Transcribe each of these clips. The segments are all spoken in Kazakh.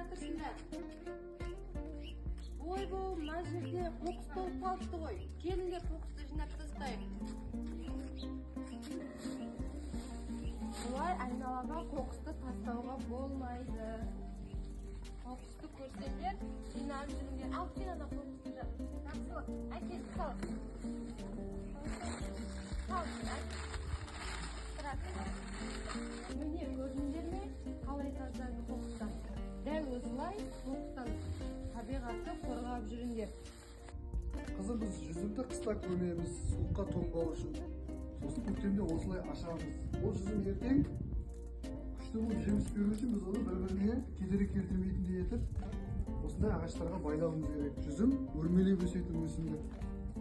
жатырсыңдар? Ойбай, мына жерде қоқыс толып қалыпты ғой. Келіңдер қоқысты жинап тастайық. Бұлай айналаға қоқысты тастауға болмайды. Қоқысты көрсеңдер, жинап жүріңдер. Ал сен ана қоқысты жақсылық. Әкел, сал. Сал, міне көрдіңдер ме? Қалай тазарды қоқыстан. Дәл осылай қоқыстан табиғатты қорғап жүріңдер. Қызым, біз жүзімді қыста көмеміз, суыққа тоңбау үшін. Сосын көктемде осылай ашамыз. Ол жүзім ертең күшті болып жеміс беру үшін біз оны бір-біріне кедергі келтірмейтіндей етіп, осындай ағаштарға байлауымыз керек. Жүзім өрмелеп өсетін өсімдік.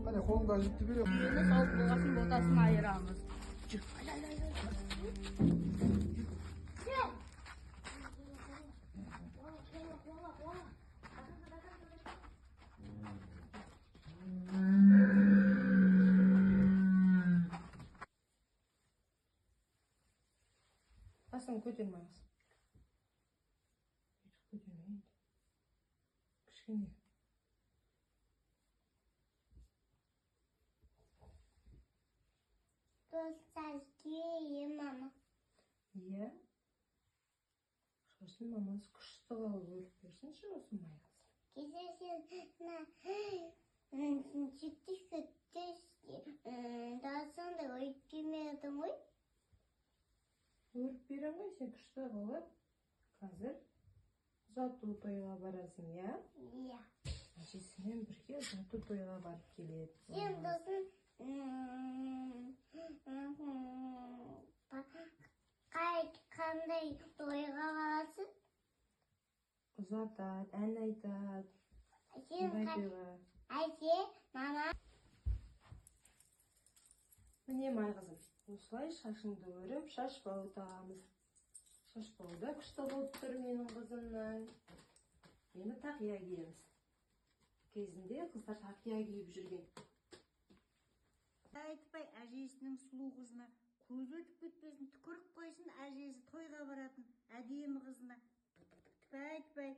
Қане, қолыңды ажытты бере. Енді салып болғасын ботасын айырамыз. Жүр, басын көтермеңіз. Көтермейді. Кішкене. Достарге мама. Иә. Сосын мамасы күшті қалып өріп берсінші осы майғыз. Кезесен жікті дасында ойып келмедің ғой? Өріп берем ғой, сен күшті қалып. Қазір ұзату тойға барасың, иә? Иә. Әжесімен бірге ұзату тойға барып келеді. Сен досын қандай тойға барасың? Ұзатады, ән айтады. Әже, мама. Міне майғызым, осылай шашыңды өріп, шашбау тағамыз. Шашбауда күшті болып тұр менің қызымның. Енді тақия киеміз. Кезінде қыздар тақия киіп жүрген. Айтпай әжесінің сұлу қызына көз өтіп кетпесін, түкіріп қойсын, әжесі тойға баратын әдемі қызына. Айтпай.